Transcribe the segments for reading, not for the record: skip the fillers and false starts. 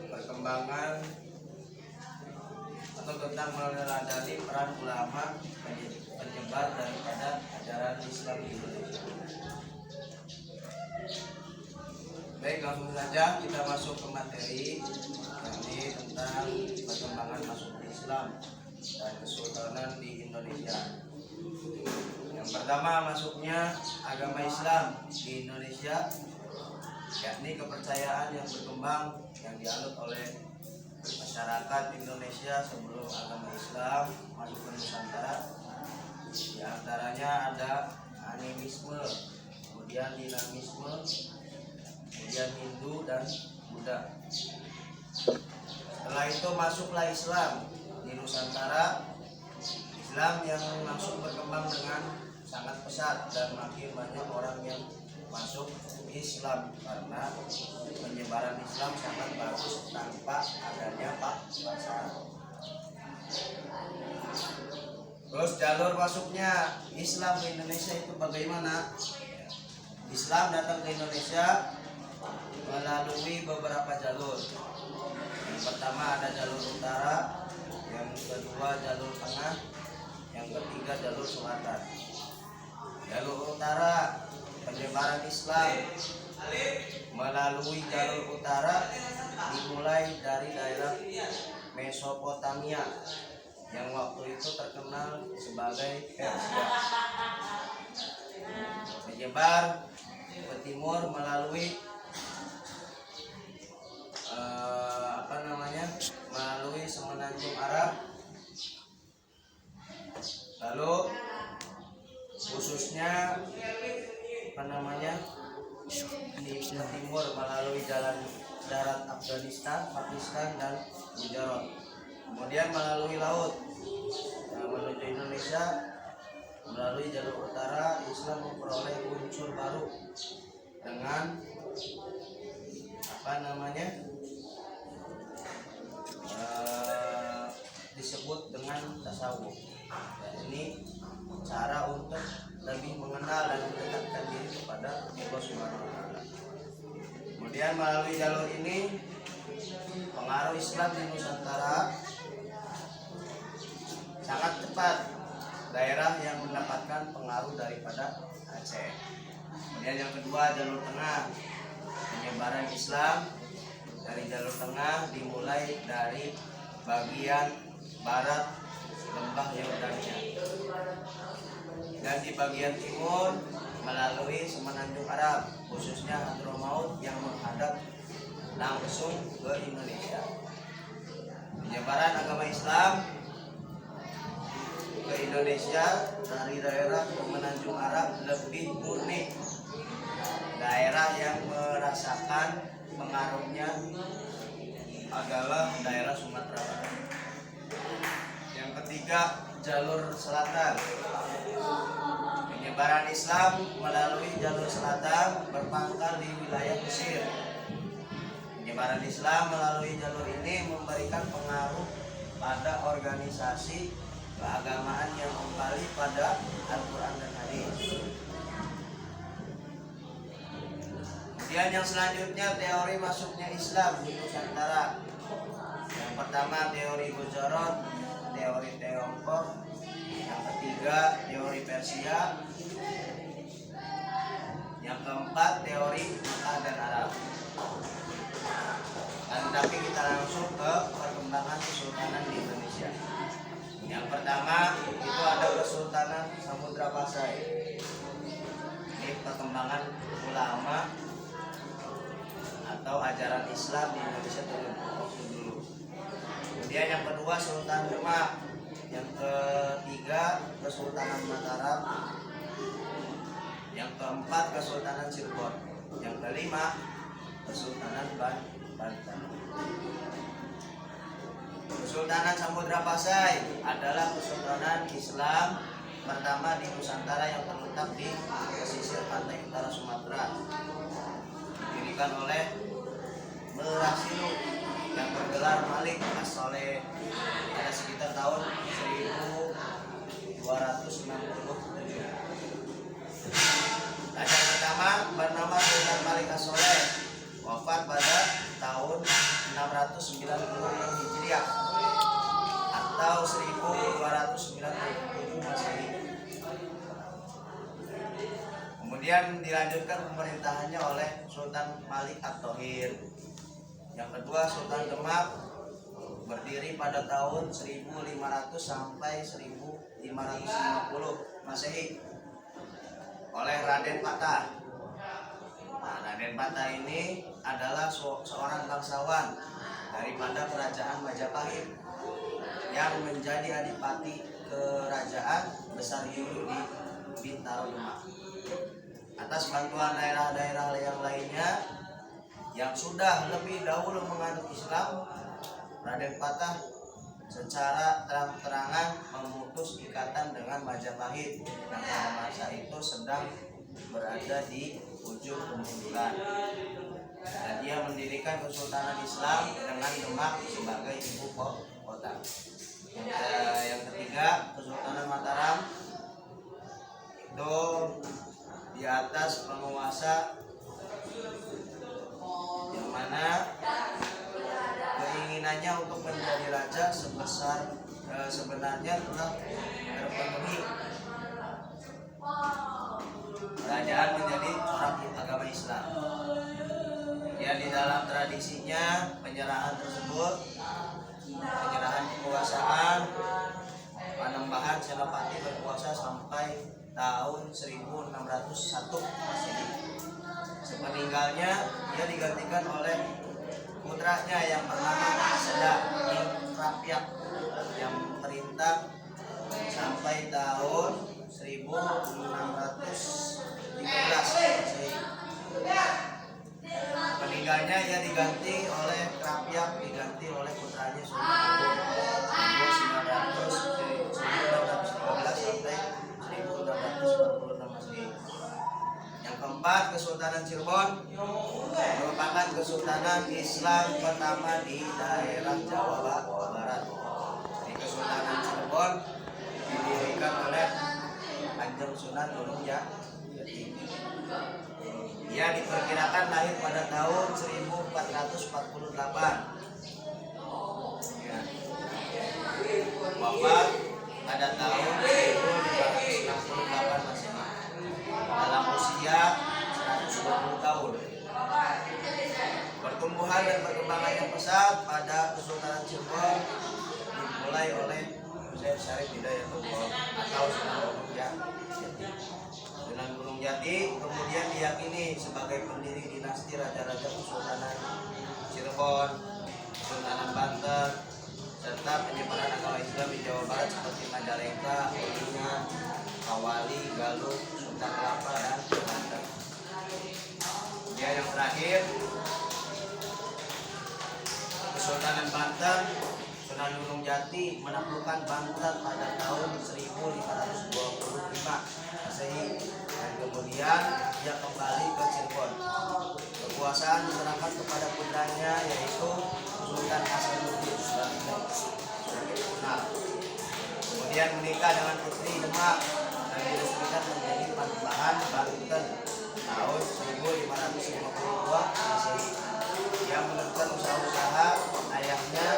perkembangan atau tentang meneladani peran ulama penyebar daripada ajaran Islam di Indonesia. Baik, langsung saja kita masuk ke materi, yakni tentang perkembangan masuk Islam dan kesultanan di Indonesia. Yang pertama, masuknya agama Islam di Indonesia, yakni kepercayaan yang berkembang yang dianut oleh masyarakat Indonesia sebelum agama Islam masuk ke Nusantara. Di antaranya ada animisme, kemudian dinamisme, kemudian Hindu dan Buddha. Setelah itu masuklah Islam di Nusantara. Islam yang langsung berkembang dengan sangat pesat dan makin banyak orang yang masuk Islam karena penyebaran Islam sangat bagus tanpa adanya paksaan. Terus jalur masuknya Islam ke Indonesia itu bagaimana? Islam datang ke Indonesia melalui beberapa jalur. Yang pertama ada jalur utara, yang kedua jalur tengah, yang ketiga jalur selatan. Jalur utara, penyebaran Islam melalui jalur utara dimulai dari daerah Mesopotamia yang waktu itu terkenal sebagai Persia. Menyebar ke timur melalui melalui semenanjung Arab, lalu khususnya di timur melalui jalan darat Afghanistan, Pakistan dan Gujarat. Kemudian melalui laut menuju Indonesia melalui jalur utara. Islam memperoleh unsur baru dengan disebut dengan tasawuf. Ini cara untuk lebih mengenal dan mendekatkan diri kepada Allah Subhanahu wa Ta'ala. Kemudian melalui jalur ini pengaruh Islam di Nusantara sangat cepat. Daerah yang mendapatkan pengaruh daripada Aceh. Kemudian yang kedua jalur tengah, penyebaran Islam dari jalur tengah dimulai dari bagian barat lembah Yordania dan di bagian timur melalui semenanjung Arab, khususnya Hadramaut yang menghadap langsung ke Indonesia. Penyebaran agama Islam ke Indonesia dari daerah semenanjung Arab lebih murni. Daerah yang merasakan pengaruhnya adalah daerah Sumatera Barat. Yang ketiga, jalur selatan. Penyebaran Islam melalui jalur selatan berpangkal di wilayah Mesir. Penyebaran Islam melalui jalur ini memberikan pengaruh pada organisasi keagamaan yang kembali pada Al-Quran dan Hadis. Kemudian yang selanjutnya teori masuknya Islam di Nusantara. Yang pertama teori Gujarat, teori Tiongkok. Yang ketiga teori Persia. Yang keempat teori Mekah dan Arab. Tapi kita langsung ke perkembangan kesultanan di Indonesia. Yang pertama itu ada Kesultanan Samudra Pasai. Ini perkembangan ulama atau ajaran Islam di Indonesia dulu. Kemudian yang kedua Sultan Demak. Yang ketiga Kesultanan Mataram. Yang keempat Kesultanan Cirebon. Yang kelima Kesultanan Banten. Kesultanan Samudra Pasai adalah kesultanan Islam pertama di Nusantara yang terletak di pesisir pantai utara Sumatera. Didirikan oleh Merasilu yang bergelar Malik As-Saleh pada sekitar tahun 1267. Raja pertama bernama Sultan Malik As-Saleh wafat pada tahun 16 696 Hijriah atau 1297 Masehi. Kemudian dilanjutkan pemerintahannya oleh Sultan Malik At-Thohir. Yang kedua, Sultan Demak berdiri pada tahun 1500 sampai 1550 Masehi oleh Raden Patah. Nah, Raden Patah ini adalah seorang bangsawan daripada kerajaan Majapahit yang menjadi adipati kerajaan besar dulu di Bintaro Demak. Atas bantuan daerah-daerah yang lainnya yang sudah lebih dahulu menganut Islam, Raden Patah secara terang-terangan memutus ikatan dengan Majapahit yang pada masa itu sedang berada di ujung kemunduran, dan ia mendirikan Kesultanan Islam dengan Demak sebagai ibu kota. Yang ketiga, Kesultanan Mataram itu di atas penguasa yang mana keinginannya untuk menjadi raja sebenarnya telah terpenuhi. Kerajaan menjadi corak agama Islam. Ya, di dalam tradisinya penyerahan tersebut, penyerahan kekuasaan, Panembahan Senopati berkuasa sampai tahun 1601 Masehi. Sepeninggalnya ia digantikan oleh putranya yang bernama Seda Ing Rapiak yang perintah sampai tahun 1613 Masehi. Meninggalnya ia diganti oleh Rapiak, diganti oleh putranya Sultan Agung 1613 sampai 1646 Masehi. Yang keempat, Kesultanan Cirebon merupakan kesultanan Islam pertama di daerah Jawa Barat. Di Kesultanan Cirebon didirikan oleh Kanjeng Sunan Gunung Jati. Ia diperkirakan lahir pada tahun 1448. Ya. Wafat pada tahun 1568 Masehi dalam usia 120 tahun. Pertumbuhan dan perkembangan yang pesat pada Kesultanan Cirebon dimulai oleh Syekh Syarif Hidayatullah atau Sunan Gunung Jati. Sunan Gunung Jati kemudian diyakini sebagai pendiri dinasti raja-raja Kesultanan Cirebon, Kesultanan Banten, serta penyebaran agama Islam di Jawa Barat seperti Majalengka, Kuningan, Kawali, Galuh, Sunda Kelapa, dan Banten. Ya, yang terakhir, Kesultanan Banten, Sunan Gunung Jati menaklukkan Banten pada tahun 1525 Masehi, dan kemudian ia kembali ke Cirebon. Kekuasaan diserahkan kepada putranya yaitu Sultan Hasanuddin sebagai pemenang. Kemudian menikah dengan putri Demak dan diresmikan menjadi Panembahan Banten tahun 1552 Masehi. Ia meneruskan usaha-usaha ayahnya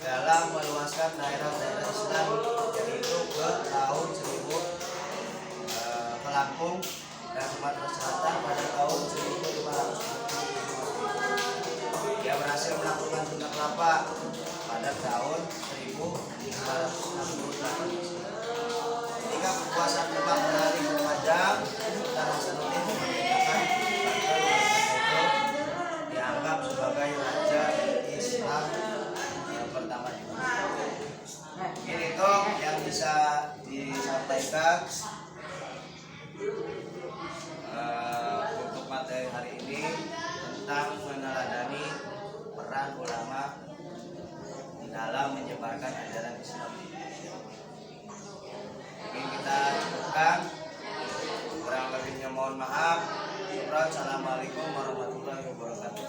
dalam meluaskan daerah-daerah Islam, yaitu ke tahun 1000 ke Lampung dan Sumatera Selatan pada tahun 1500. Ia berhasil melakukan Sunda Kelapa pada tahun 1568. Ketika kekuasaan Demak beralih ke Majang, Sultan Hasanuddin memerdekakan Banten, dianggap sebagai raja Islam yang pertama di dunia. Ini tuh yang bisa disampaikan untuk materi hari ini tentang meneladani peran ulama di dalam menyebarkan ajaran Islam di Indonesia. Mungkin kita cukupkan, kurang lebihnya mohon maaf. Assalamualaikum warahmatullahi wabarakatuh.